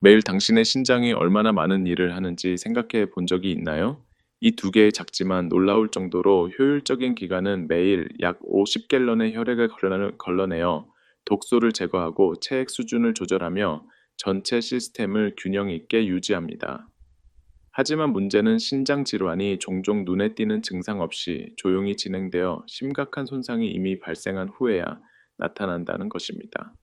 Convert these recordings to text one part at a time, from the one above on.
매일 당신의 신장이 얼마나 많은 일을 하는지 생각해 본 적이 있나요? 이 두 개의 작지만 놀라울 정도로 효율적인 기관은 매일 약 50갤런의 혈액을 걸러내어 독소를 제거하고 체액 수준을 조절하며 전체 시스템을 균형 있게 유지합니다. 하지만 문제는 신장 질환이 종종 눈에 띄는 증상 없이 조용히 진행되어 심각한 손상이 이미 발생한 후에야 나타난다는 것입니다.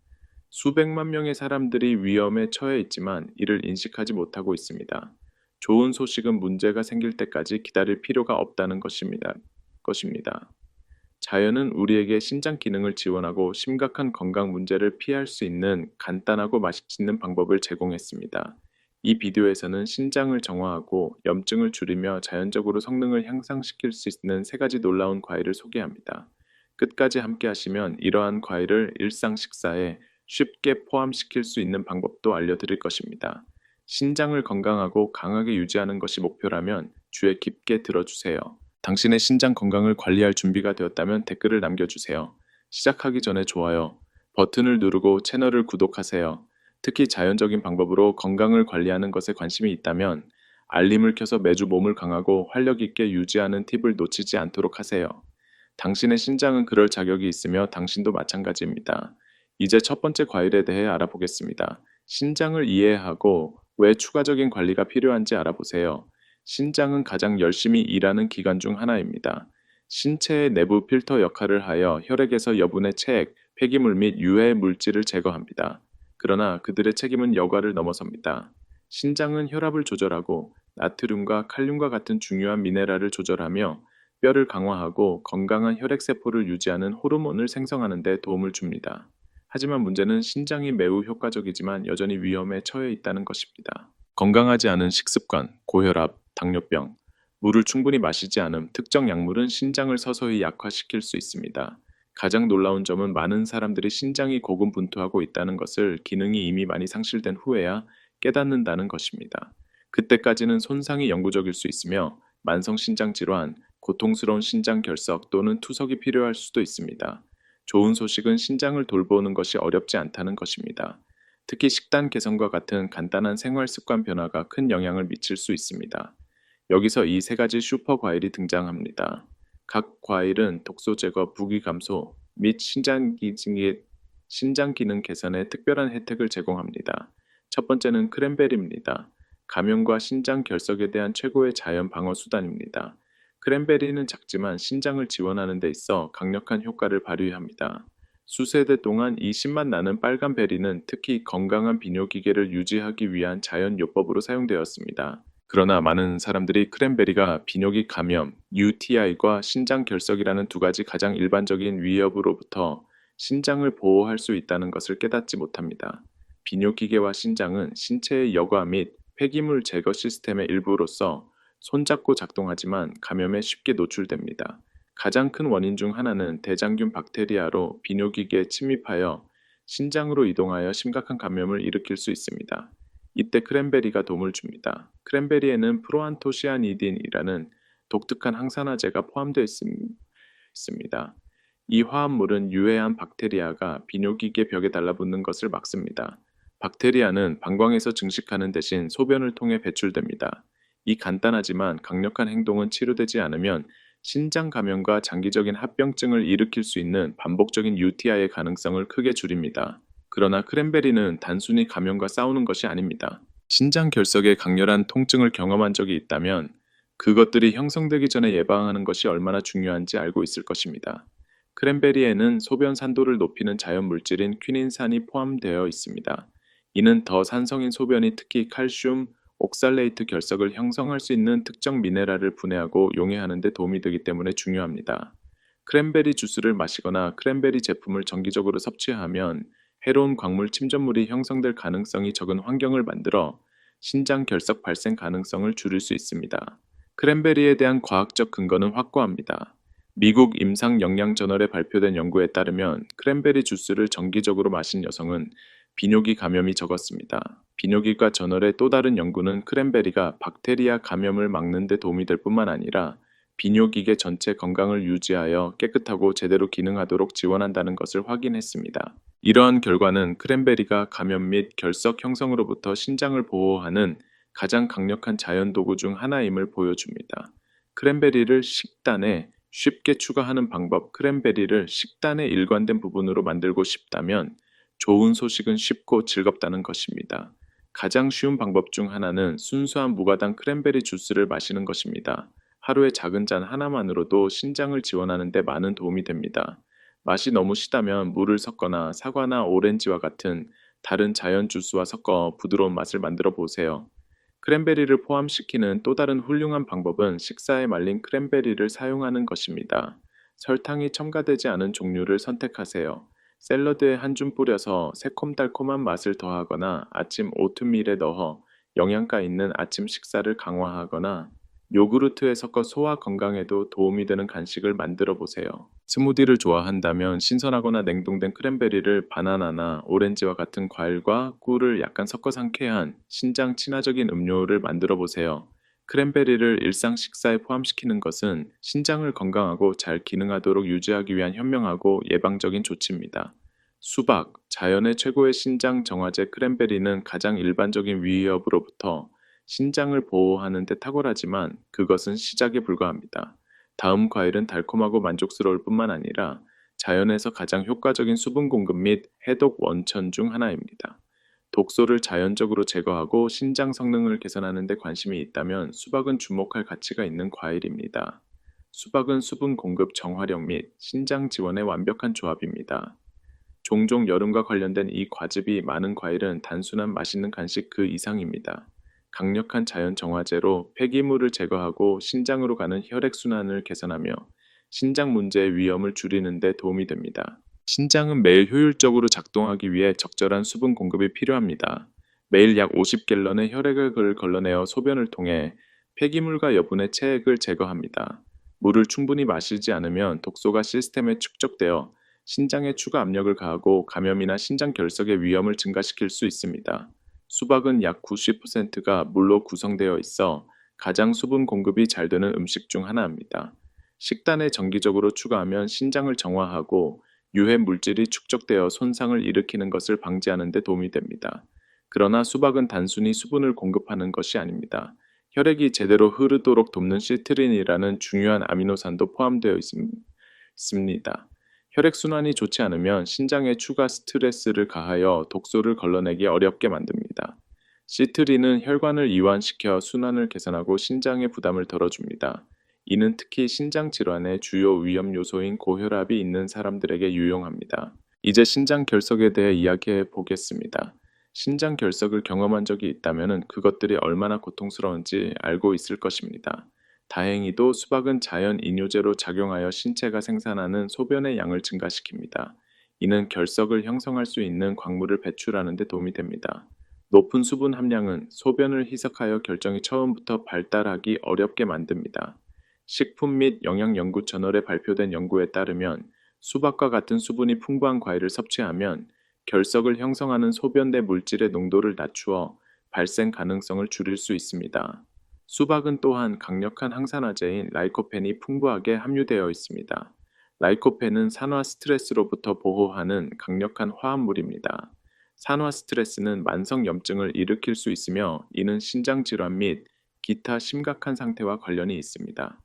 수백만 명의 사람들이 위험에 처해 있지만 이를 인식하지 못하고 있습니다. 좋은 소식은 문제가 생길 때까지 기다릴 필요가 없다는 것입니다. 자연은 우리에게 신장 기능을 지원하고 심각한 건강 문제를 피할 수 있는 간단하고 맛있는 방법을 제공했습니다. 이 비디오에서는 신장을 정화하고 염증을 줄이며 자연적으로 성능을 향상시킬 수 있는 세 가지 놀라운 과일을 소개합니다. 끝까지 함께 하시면 이러한 과일을 일상 식사에 쉽게 포함시킬 수 있는 방법도 알려드릴 것입니다. 신장을 건강하고 강하게 유지하는 것이 목표라면 주에 깊게 들어주세요. 당신의 신장 건강을 관리할 준비가 되었다면 댓글을 남겨주세요. 시작하기 전에 좋아요 버튼을 누르고 채널을 구독하세요. 특히 자연적인 방법으로 건강을 관리하는 것에 관심이 있다면 알림을 켜서 매주 몸을 강하고 활력 있게 유지하는 팁을 놓치지 않도록 하세요. 당신의 신장은 그럴 자격이 있으며 당신도 마찬가지입니다. 이제 첫 번째 과일에 대해 알아보겠습니다. 신장을 이해하고 왜 추가적인 관리가 필요한지 알아보세요. 신장은 가장 열심히 일하는 기관 중 하나입니다. 신체의 내부 필터 역할을 하여 혈액에서 여분의 체액, 폐기물 및 유해 물질을 제거합니다. 그러나 그들의 책임은 여과를 넘어섭니다. 신장은 혈압을 조절하고 나트륨과 칼륨과 같은 중요한 미네랄을 조절하며 뼈를 강화하고 건강한 혈액세포를 유지하는 호르몬을 생성하는 데 도움을 줍니다. 하지만 문제는 신장이 매우 효과적이지만 여전히 위험에 처해 있다는 것입니다. 건강하지 않은 식습관, 고혈압, 당뇨병, 물을 충분히 마시지 않음, 특정 약물은 신장을 서서히 약화시킬 수 있습니다. 가장 놀라운 점은 많은 사람들이 신장이 고군분투하고 있다는 것을 기능이 이미 많이 상실된 후에야 깨닫는다는 것입니다. 그때까지는 손상이 영구적일 수 있으며 만성 신장 질환, 고통스러운 신장 결석 또는 투석이 필요할 수도 있습니다. 좋은 소식은 신장을 돌보는 것이 어렵지 않다는 것입니다. 특히 식단 개선과 같은 간단한 생활 습관 변화가 큰 영향을 미칠 수 있습니다. 여기서 이 세 가지 슈퍼 과일이 등장합니다. 각 과일은 독소 제거, 부기 감소 및 신장 기능 개선에 특별한 혜택을 제공합니다. 첫 번째는 크랜베리입니다. 감염과 신장 결석에 대한 최고의 자연 방어 수단입니다. 크랜베리는 작지만 신장을 지원하는 데 있어 강력한 효과를 발휘합니다. 수세대 동안 이 신맛 나는 빨간 베리는 특히 건강한 비뇨기계를 유지하기 위한 자연 요법으로 사용되었습니다. 그러나 많은 사람들이 크랜베리가 비뇨기 감염, UTI과 신장 결석이라는 두 가지 가장 일반적인 위협으로부터 신장을 보호할 수 있다는 것을 깨닫지 못합니다. 비뇨기계와 신장은 신체의 여과 및 폐기물 제거 시스템의 일부로서 손잡고 작동하지만 감염에 쉽게 노출됩니다. 가장 큰 원인 중 하나는 대장균 박테리아로 비뇨기계에 침입하여 신장으로 이동하여 심각한 감염을 일으킬 수 있습니다. 이때 크랜베리가 도움을 줍니다. 크랜베리에는 프로안토시아니딘이라는 독특한 항산화제가 포함되어 있습니다. 이 화합물은 유해한 박테리아가 비뇨기계 벽에 달라붙는 것을 막습니다. 박테리아는 방광에서 증식하는 대신 소변을 통해 배출됩니다. 이 간단하지만 강력한 행동은 치료되지 않으면 신장 감염과 장기적인 합병증을 일으킬 수 있는 반복적인 UTI의 가능성을 크게 줄입니다. 그러나 크랜베리는 단순히 감염과 싸우는 것이 아닙니다. 신장 결석에 강렬한 통증을 경험한 적이 있다면 그것들이 형성되기 전에 예방하는 것이 얼마나 중요한지 알고 있을 것입니다. 크랜베리에는 소변 산도를 높이는 자연 물질인 퀴닌산이 포함되어 있습니다. 이는 더 산성인 소변이 특히 칼슘, 옥살레이트 결석을 형성할 수 있는 특정 미네랄을 분해하고 용해하는 데 도움이 되기 때문에 중요합니다. 크랜베리 주스를 마시거나 크랜베리 제품을 정기적으로 섭취하면 해로운 광물 침전물이 형성될 가능성이 적은 환경을 만들어 신장 결석 발생 가능성을 줄일 수 있습니다. 크랜베리에 대한 과학적 근거는 확고합니다. 미국 임상영양저널에 발표된 연구에 따르면 크랜베리 주스를 정기적으로 마신 여성은 비뇨기 감염이 적었습니다. 비뇨기과 저널의 또 다른 연구는 크랜베리가 박테리아 감염을 막는 데 도움이 될 뿐만 아니라 비뇨기계 전체 건강을 유지하여 깨끗하고 제대로 기능하도록 지원한다는 것을 확인했습니다. 이러한 결과는 크랜베리가 감염 및 결석 형성으로부터 신장을 보호하는 가장 강력한 자연 도구 중 하나임을 보여줍니다. 크랜베리를 식단에 쉽게 추가하는 방법, 크랜베리를 식단의 일관된 부분으로 만들고 싶다면 좋은 소식은 쉽고 즐겁다는 것입니다. 가장 쉬운 방법 중 하나는 순수한 무가당 크랜베리 주스를 마시는 것입니다. 하루에 작은 잔 하나만으로도 신장을 지원하는 데 많은 도움이 됩니다. 맛이 너무 시다면 물을 섞거나 사과나 오렌지와 같은 다른 자연 주스와 섞어 부드러운 맛을 만들어 보세요. 크랜베리를 포함시키는 또 다른 훌륭한 방법은 식사에 말린 크랜베리를 사용하는 것입니다. 설탕이 첨가되지 않은 종류를 선택하세요. 샐러드에 한 줌 뿌려서 새콤달콤한 맛을 더하거나 아침 오트밀에 넣어 영양가 있는 아침 식사를 강화하거나 요구르트에 섞어 소화 건강에도 도움이 되는 간식을 만들어 보세요. 스무디를 좋아한다면 신선하거나 냉동된 크랜베리를 바나나나 오렌지와 같은 과일과 꿀을 약간 섞어 상쾌한 신장 친화적인 음료를 만들어 보세요. 크랜베리를 일상 식사에 포함시키는 것은 신장을 건강하고 잘 기능하도록 유지하기 위한 현명하고 예방적인 조치입니다. 수박, 자연의 최고의 신장 정화제 크랜베리는 가장 일반적인 위협으로부터 신장을 보호하는 데 탁월하지만 그것은 시작에 불과합니다. 다음 과일은 달콤하고 만족스러울 뿐만 아니라 자연에서 가장 효과적인 수분 공급 및 해독 원천 중 하나입니다. 독소를 자연적으로 제거하고 신장 성능을 개선하는 데 관심이 있다면 수박은 주목할 가치가 있는 과일입니다. 수박은 수분 공급 정화력 및 신장 지원의 완벽한 조합입니다. 종종 여름과 관련된 이 과즙이 많은 과일은 단순한 맛있는 간식 그 이상입니다. 강력한 자연 정화제로 폐기물을 제거하고 신장으로 가는 혈액순환을 개선하며 신장 문제의 위험을 줄이는 데 도움이 됩니다. 신장은 매일 효율적으로 작동하기 위해 적절한 수분 공급이 필요합니다. 매일 약 50갤런의 혈액을 걸러내어 소변을 통해 폐기물과 여분의 체액을 제거합니다. 물을 충분히 마시지 않으면 독소가 시스템에 축적되어 신장에 추가 압력을 가하고 감염이나 신장 결석의 위험을 증가시킬 수 있습니다. 수박은 약 90%가 물로 구성되어 있어 가장 수분 공급이 잘 되는 음식 중 하나입니다. 식단에 정기적으로 추가하면 신장을 정화하고 유해 물질이 축적되어 손상을 일으키는 것을 방지하는 데 도움이 됩니다. 그러나 수박은 단순히 수분을 공급하는 것이 아닙니다. 혈액이 제대로 흐르도록 돕는 시트린이라는 중요한 아미노산도 포함되어 있습니다. 혈액순환이 좋지 않으면 신장에 추가 스트레스를 가하여 독소를 걸러내기 어렵게 만듭니다. 시트린은 혈관을 이완시켜 순환을 개선하고 신장의 부담을 덜어줍니다. 이는 특히 신장 질환의 주요 위험 요소인 고혈압이 있는 사람들에게 유용합니다. 이제 신장 결석에 대해 이야기해 보겠습니다. 신장 결석을 경험한 적이 있다면 그것들이 얼마나 고통스러운지 알고 있을 것입니다. 다행히도 수박은 자연 이뇨제로 작용하여 신체가 생산하는 소변의 양을 증가시킵니다. 이는 결석을 형성할 수 있는 광물을 배출하는 데 도움이 됩니다. 높은 수분 함량은 소변을 희석하여 결정이 처음부터 발달하기 어렵게 만듭니다. 식품 및 영양연구 저널에 발표된 연구에 따르면 수박과 같은 수분이 풍부한 과일을 섭취하면 결석을 형성하는 소변 내 물질의 농도를 낮추어 발생 가능성을 줄일 수 있습니다. 수박은 또한 강력한 항산화제인 라이코펜이 풍부하게 함유되어 있습니다. 라이코펜은 산화 스트레스로부터 보호하는 강력한 화합물입니다. 산화 스트레스는 만성 염증을 일으킬 수 있으며 이는 신장 질환 및 기타 심각한 상태와 관련이 있습니다.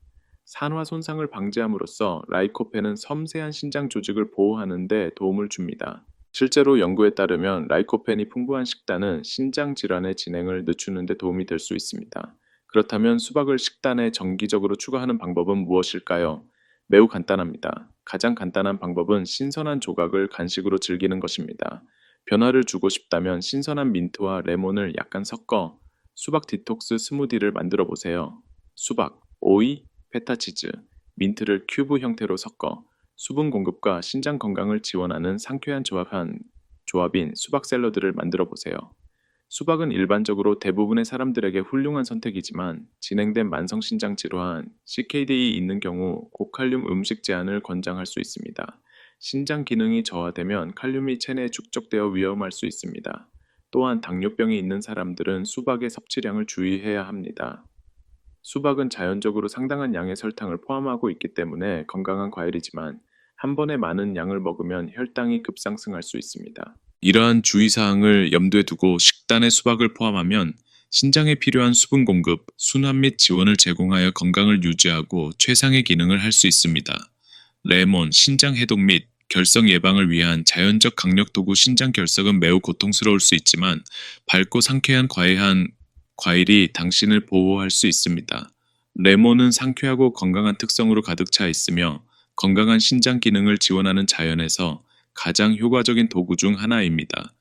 산화 손상을 방지함으로써 라이코펜은 섬세한 신장 조직을 보호하는 데 도움을 줍니다. 실제로 연구에 따르면 라이코펜이 풍부한 식단은 신장 질환의 진행을 늦추는 데 도움이 될 수 있습니다. 그렇다면 수박을 식단에 정기적으로 추가하는 방법은 무엇일까요? 매우 간단합니다. 가장 간단한 방법은 신선한 조각을 간식으로 즐기는 것입니다. 변화를 주고 싶다면 신선한 민트와 레몬을 약간 섞어 수박 디톡스 스무디를 만들어 보세요. 수박, 오이, 페타치즈, 민트를 큐브 형태로 섞어 수분 공급과 신장 건강을 지원하는 상쾌한 조합인 수박 샐러드를 만들어 보세요. 수박은 일반적으로 대부분의 사람들에게 훌륭한 선택이지만 진행된 만성신장 질환, CKD이 있는 경우 고칼륨 음식 제한을 권장할 수 있습니다. 신장 기능이 저하되면 칼륨이 체내에 축적되어 위험할 수 있습니다. 또한 당뇨병이 있는 사람들은 수박의 섭취량을 주의해야 합니다. 수박은 자연적으로 상당한 양의 설탕을 포함하고 있기 때문에 건강한 과일이지만 한 번에 많은 양을 먹으면 혈당이 급상승할 수 있습니다. 이러한 주의사항을 염두에 두고 식단에 수박을 포함하면 신장에 필요한 수분 공급, 순환 및 지원을 제공하여 건강을 유지하고 최상의 기능을 할 수 있습니다. 레몬, 신장 해독 및 결석 예방을 위한 자연적 강력 도구 신장 결석은 매우 고통스러울 수 있지만 밝고 상쾌한 과일이 당신을 보호할 수 있습니다. 레몬은 상쾌하고 건강한 특성으로 가득 차 있으며 건강한 신장 기능을 지원하는 자연에서 가장 효과적인 도구 중 하나입니다.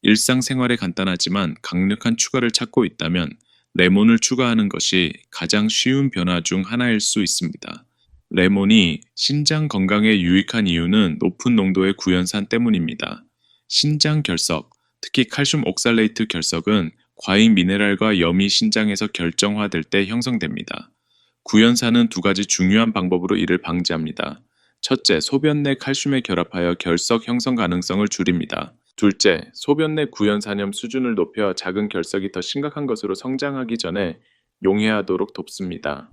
일상생활에 간단하지만 강력한 추가를 찾고 있다면 레몬을 추가하는 것이 가장 쉬운 변화 중 하나일 수 있습니다. 레몬이 신장 건강에 유익한 이유는 높은 농도의 구연산 때문입니다. 신장 결석, 특히 칼슘 옥살레이트 결석은 과잉 미네랄과 염이 신장에서 결정화될 때 형성됩니다. 구연산은 두 가지 중요한 방법으로 이를 방지합니다. 첫째, 소변 내 칼슘에 결합하여 결석 형성 가능성을 줄입니다. 둘째, 소변 내 구연산염 수준을 높여 작은 결석이 더 심각한 것으로 성장하기 전에 용해하도록 돕습니다.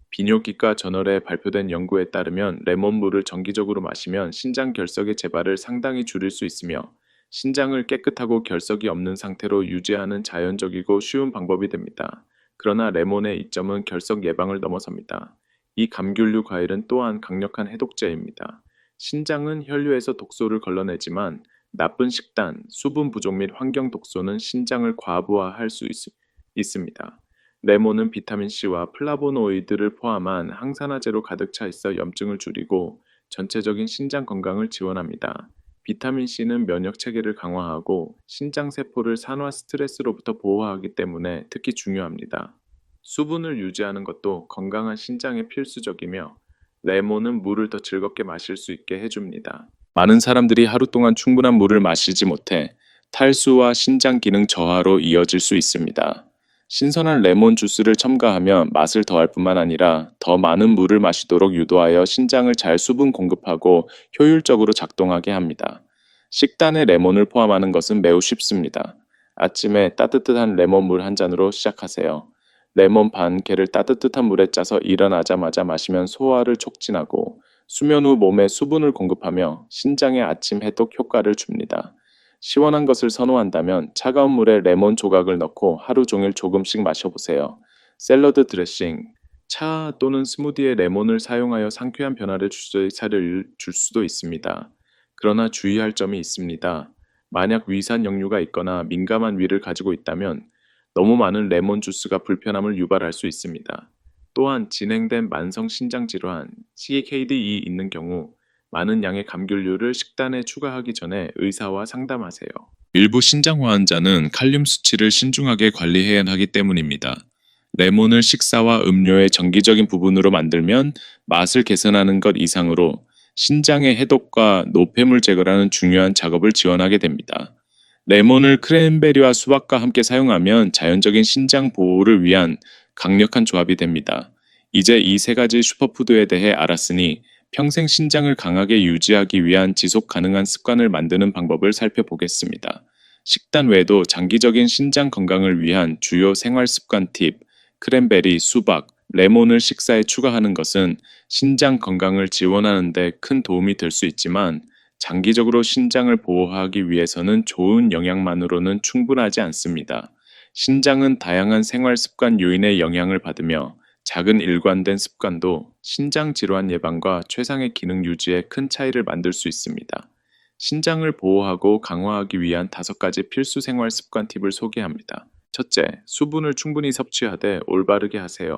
비뇨기과 저널에 발표된 연구에 따르면 레몬물을 정기적으로 마시면 신장 결석의 재발을 상당히 줄일 수 있으며 신장을 깨끗하고 결석이 없는 상태로 유지하는 자연적이고 쉬운 방법이 됩니다. 그러나 레몬의 이점은 결석 예방을 넘어섭니다. 이 감귤류 과일은 또한 강력한 해독제입니다. 신장은 혈류에서 독소를 걸러내지만 나쁜 식단, 수분 부족 및 환경 독소는 신장을 과부하할 수 있습니다. 레몬은 비타민C와 플라보노이드를 포함한 항산화제로 가득 차 있어 염증을 줄이고 전체적인 신장 건강을 지원합니다. 비타민C는 면역 체계를 강화하고 신장 세포를 산화 스트레스로부터 보호하기 때문에 특히 중요합니다. 수분을 유지하는 것도 건강한 신장에 필수적이며 레몬은 물을 더 즐겁게 마실 수 있게 해줍니다. 많은 사람들이 하루 동안 충분한 물을 마시지 못해 탈수와 신장 기능 저하로 이어질 수 있습니다. 신선한 레몬 주스를 첨가하면 맛을 더할 뿐만 아니라 더 많은 물을 마시도록 유도하여 신장을 잘 수분 공급하고 효율적으로 작동하게 합니다. 식단에 레몬을 포함하는 것은 매우 쉽습니다. 아침에 따뜻한 레몬물 한 잔으로 시작하세요. 레몬 반 개를 따뜻한 물에 짜서 일어나자마자 마시면 소화를 촉진하고 수면 후 몸에 수분을 공급하며 신장에 아침 해독 효과를 줍니다. 시원한 것을 선호한다면 차가운 물에 레몬 조각을 넣고 하루 종일 조금씩 마셔보세요. 샐러드 드레싱, 차 또는 스무디에 레몬을 사용하여 상쾌한 변화를 줄 수도 있습니다. 그러나 주의할 점이 있습니다. 만약 위산 역류가 있거나 민감한 위를 가지고 있다면 너무 많은 레몬 주스가 불편함을 유발할 수 있습니다. 또한 진행된 만성 신장 질환, CKD이 있는 경우 많은 양의 감귤류를 식단에 추가하기 전에 의사와 상담하세요. 일부 신장 환자는 칼륨 수치를 신중하게 관리해야 하기 때문입니다. 레몬을 식사와 음료의 정기적인 부분으로 만들면 맛을 개선하는 것 이상으로 신장의 해독과 노폐물 제거라는 중요한 작업을 지원하게 됩니다. 레몬을 크랜베리와 수박과 함께 사용하면 자연적인 신장 보호를 위한 강력한 조합이 됩니다. 이제 이 세 가지 슈퍼푸드에 대해 알았으니 평생 신장을 강하게 유지하기 위한 지속 가능한 습관을 만드는 방법을 살펴보겠습니다. 식단 외에도 장기적인 신장 건강을 위한 주요 생활 습관 팁, 크랜베리, 수박, 레몬을 식사에 추가하는 것은 신장 건강을 지원하는 데 큰 도움이 될 수 있지만 장기적으로 신장을 보호하기 위해서는 좋은 영양만으로는 충분하지 않습니다. 신장은 다양한 생활 습관 요인의 영향을 받으며 작은 일관된 습관도 신장 질환 예방과 최상의 기능 유지에 큰 차이를 만들 수 있습니다. 신장을 보호하고 강화하기 위한 5가지 필수 생활 습관 팁을 소개합니다. 첫째, 수분을 충분히 섭취하되 올바르게 하세요.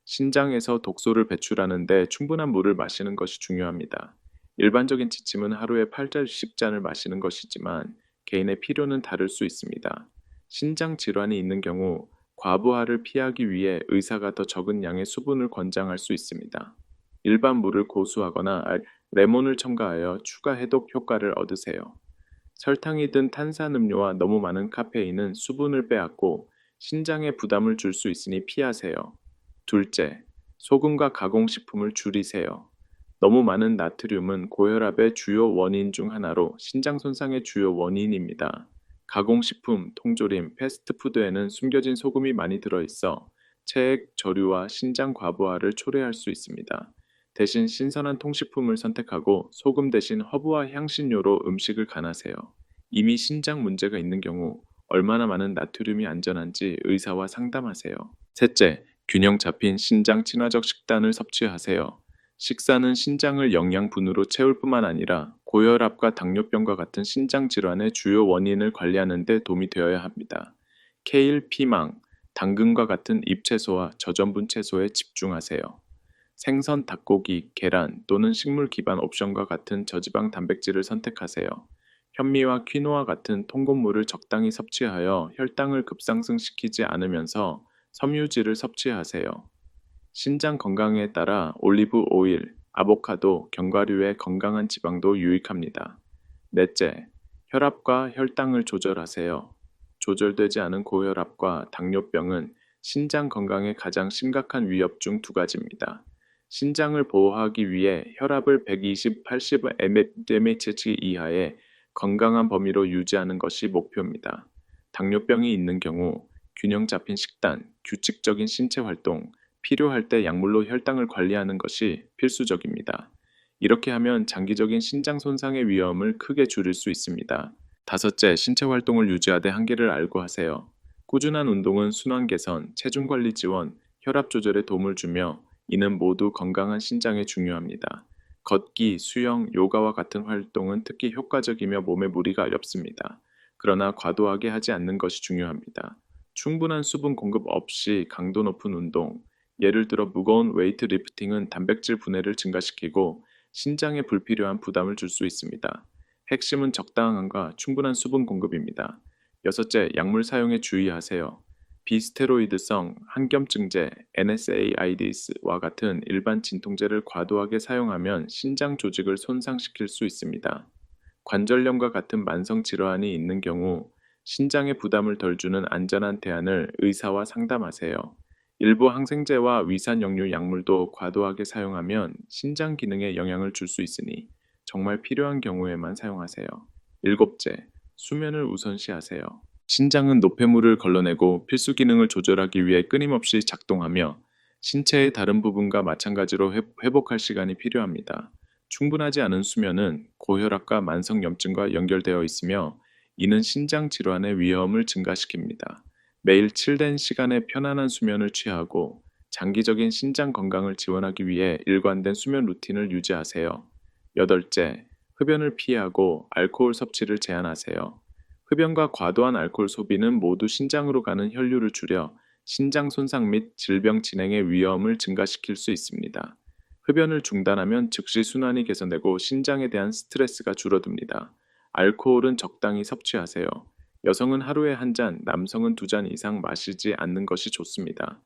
신장에서 독소를 배출하는데 충분한 물을 마시는 것이 중요합니다. 일반적인 지침은 하루에 8-10잔을 마시는 것이지만 개인의 필요는 다를 수 있습니다. 신장 질환이 있는 경우 과부하를 피하기 위해 의사가 더 적은 양의 수분을 권장할 수 있습니다. 일반 물을 고수하거나 레몬을 첨가하여 추가 해독 효과를 얻으세요. 설탕이 든 탄산음료와 너무 많은 카페인은 수분을 빼앗고 신장에 부담을 줄 수 있으니 피하세요. 둘째, 소금과 가공식품을 줄이세요. 너무 많은 나트륨은 고혈압의 주요 원인 중 하나로 신장 손상의 주요 원인입니다. 가공식품, 통조림, 패스트푸드에는 숨겨진 소금이 많이 들어있어 체액 저류와 신장 과부하를 초래할 수 있습니다. 대신 신선한 통식품을 선택하고 소금 대신 허브와 향신료로 음식을 간하세요. 이미 신장 문제가 있는 경우 얼마나 많은 나트륨이 안전한지 의사와 상담하세요. 셋째, 균형 잡힌 신장 친화적 식단을 섭취하세요. 식사는 신장을 영양분으로 채울 뿐만 아니라 고혈압과 당뇨병과 같은 신장 질환의 주요 원인을 관리하는 데 도움이 되어야 합니다. 케일, 피망, 당근과 같은 잎채소와 저전분 채소에 집중하세요. 생선, 닭고기, 계란 또는 식물 기반 옵션과 같은 저지방 단백질을 선택하세요. 현미와 퀴노아 같은 통곡물을 적당히 섭취하여 혈당을 급상승시키지 않으면서 섬유질을 섭취하세요. 신장 건강에 따라 올리브 오일, 아보카도, 견과류의 건강한 지방도 유익합니다. 넷째, 혈압과 혈당을 조절하세요. 조절되지 않은 고혈압과 당뇨병은 신장 건강에 가장 심각한 위협 중 두 가지입니다. 신장을 보호하기 위해 혈압을 120-80mHg 이하의 건강한 범위로 유지하는 것이 목표입니다. 당뇨병이 있는 경우 균형 잡힌 식단, 규칙적인 신체 활동, 필요할 때 약물로 혈당을 관리하는 것이 필수적입니다. 이렇게 하면 장기적인 신장 손상의 위험을 크게 줄일 수 있습니다. 다섯째, 신체 활동을 유지하되 한계를 알고 하세요. 꾸준한 운동은 순환 개선, 체중 관리 지원, 혈압 조절에 도움을 주며 이는 모두 건강한 신장에 중요합니다. 걷기, 수영, 요가와 같은 활동은 특히 효과적이며 몸에 무리가 없습니다. 그러나 과도하게 하지 않는 것이 중요합니다. 충분한 수분 공급 없이 강도 높은 운동, 예를 들어 무거운 웨이트 리프팅은 단백질 분해를 증가시키고 신장에 불필요한 부담을 줄 수 있습니다. 핵심은 적당함과 충분한 수분 공급입니다. 여섯째, 약물 사용에 주의하세요. 비스테로이드성 항염증제, NSAIDs와 같은 일반 진통제를 과도하게 사용하면 신장 조직을 손상시킬 수 있습니다. 관절염과 같은 만성 질환이 있는 경우 신장에 부담을 덜 주는 안전한 대안을 의사와 상담하세요. 일부 항생제와 위산역류 약물도 과도하게 사용하면 신장 기능에 영향을 줄 수 있으니 정말 필요한 경우에만 사용하세요. 일곱째, 수면을 우선시하세요. 신장은 노폐물을 걸러내고 필수 기능을 조절하기 위해 끊임없이 작동하며 신체의 다른 부분과 마찬가지로 회복할 시간이 필요합니다. 충분하지 않은 수면은 고혈압과 만성염증과 연결되어 있으며 이는 신장 질환의 위험을 증가시킵니다. 매일 칠된 시간의 편안한 수면을 취하고 장기적인 신장 건강을 지원하기 위해 일관된 수면 루틴을 유지하세요. 여덟째, 흡연을 피하고 알코올 섭취를 제한하세요. 흡연과 과도한 알코올 소비는 모두 신장으로 가는 혈류를 줄여 신장 손상 및 질병 진행의 위험을 증가시킬 수 있습니다. 흡연을 중단하면 즉시 순환이 개선되고 신장에 대한 스트레스가 줄어듭니다. 알코올은 적당히 섭취하세요. 여성은 하루에 한 잔, 남성은 두 잔 이상 마시지 않는 것이 좋습니다.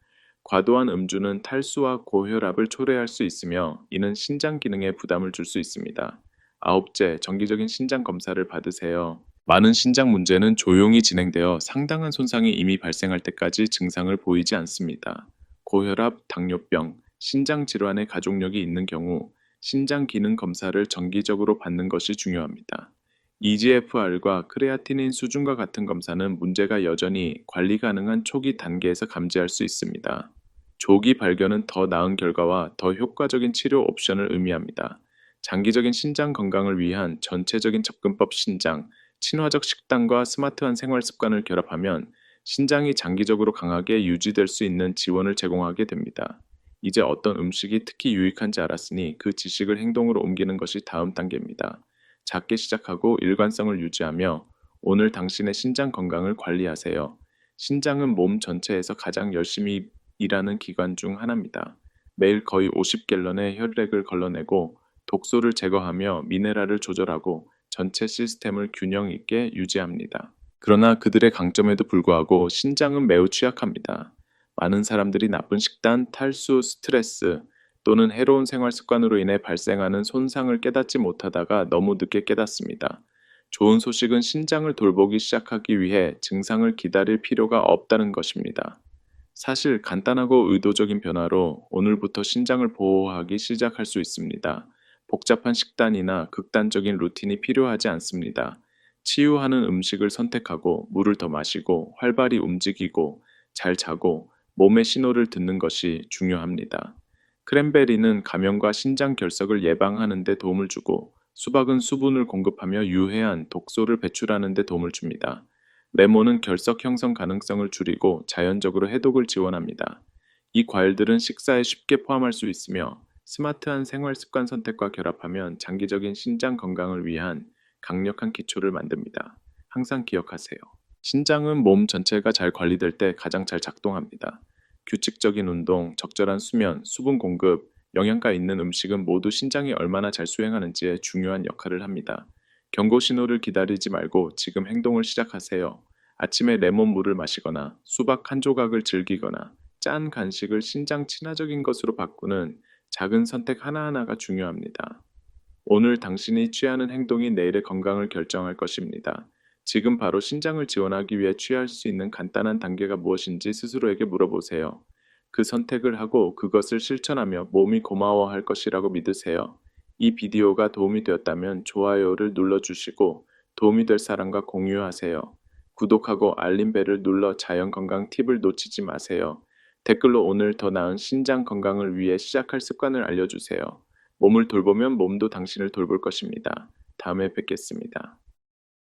과도한 음주는 탈수와 고혈압을 초래할 수 있으며 이는 신장 기능에 부담을 줄 수 있습니다. 아홉째, 정기적인 신장 검사를 받으세요. 많은 신장 문제는 조용히 진행되어 상당한 손상이 이미 발생할 때까지 증상을 보이지 않습니다. 고혈압, 당뇨병, 신장 질환의 가족력이 있는 경우 신장 기능 검사를 정기적으로 받는 것이 중요합니다. EGFR과 크레아티닌 수준과 같은 검사는 문제가 여전히 관리 가능한 초기 단계에서 감지할 수 있습니다. 조기 발견은 더 나은 결과와 더 효과적인 치료 옵션을 의미합니다. 장기적인 신장 건강을 위한 전체적인 접근법 신장, 친화적 식단과 스마트한 생활 습관을 결합하면 신장이 장기적으로 강하게 유지될 수 있는 지원을 제공하게 됩니다. 이제 어떤 음식이 특히 유익한지 알았으니 그 지식을 행동으로 옮기는 것이 다음 단계입니다. 작게 시작하고 일관성을 유지하며 오늘 당신의 신장 건강을 관리하세요. 신장은 몸 전체에서 가장 열심히 일하는 기관 중 하나입니다. 매일 거의 50갤런의 혈액을 걸러내고 독소를 제거하며 미네랄을 조절하고 전체 시스템을 균형 있게 유지합니다. 그러나 그들의 강점에도 불구하고 신장은 매우 취약합니다. 많은 사람들이 나쁜 식단, 탈수, 스트레스 또는 해로운 생활 습관으로 인해 발생하는 손상을 깨닫지 못하다가 너무 늦게 깨닫습니다. 좋은 소식은 신장을 돌보기 시작하기 위해 증상을 기다릴 필요가 없다는 것입니다. 사실 간단하고 의도적인 변화로 오늘부터 신장을 보호하기 시작할 수 있습니다. 복잡한 식단이나 극단적인 루틴이 필요하지 않습니다. 치유하는 음식을 선택하고 물을 더 마시고 활발히 움직이고 잘 자고 몸의 신호를 듣는 것이 중요합니다. 크랜베리는 감염과 신장 결석을 예방하는 데 도움을 주고, 수박은 수분을 공급하며 유해한 독소를 배출하는 데 도움을 줍니다. 레몬은 결석 형성 가능성을 줄이고 자연적으로 해독을 지원합니다. 이 과일들은 식사에 쉽게 포함할 수 있으며, 스마트한 생활 습관 선택과 결합하면 장기적인 신장 건강을 위한 강력한 기초를 만듭니다. 항상 기억하세요. 신장은 몸 전체가 잘 관리될 때 가장 잘 작동합니다. 규칙적인 운동, 적절한 수면, 수분 공급, 영양가 있는 음식은 모두 신장이 얼마나 잘 수행하는지에 중요한 역할을 합니다. 경고 신호를 기다리지 말고 지금 행동을 시작하세요. 아침에 레몬 물을 마시거나 수박 한 조각을 즐기거나 짠 간식을 신장 친화적인 것으로 바꾸는 작은 선택 하나하나가 중요합니다. 오늘 당신이 취하는 행동이 내일의 건강을 결정할 것입니다. 지금 바로 신장을 지원하기 위해 취할 수 있는 간단한 단계가 무엇인지 스스로에게 물어보세요. 그 선택을 하고 그것을 실천하며 몸이 고마워할 것이라고 믿으세요. 이 비디오가 도움이 되었다면 좋아요를 눌러주시고, 도움이 될 사람과 공유하세요. 구독하고 알림벨을 눌러 자연 건강 팁을 놓치지 마세요. 댓글로 오늘 더 나은 신장 건강을 위해 시작할 습관을 알려주세요. 몸을 돌보면 몸도 당신을 돌볼 것입니다. 다음에 뵙겠습니다.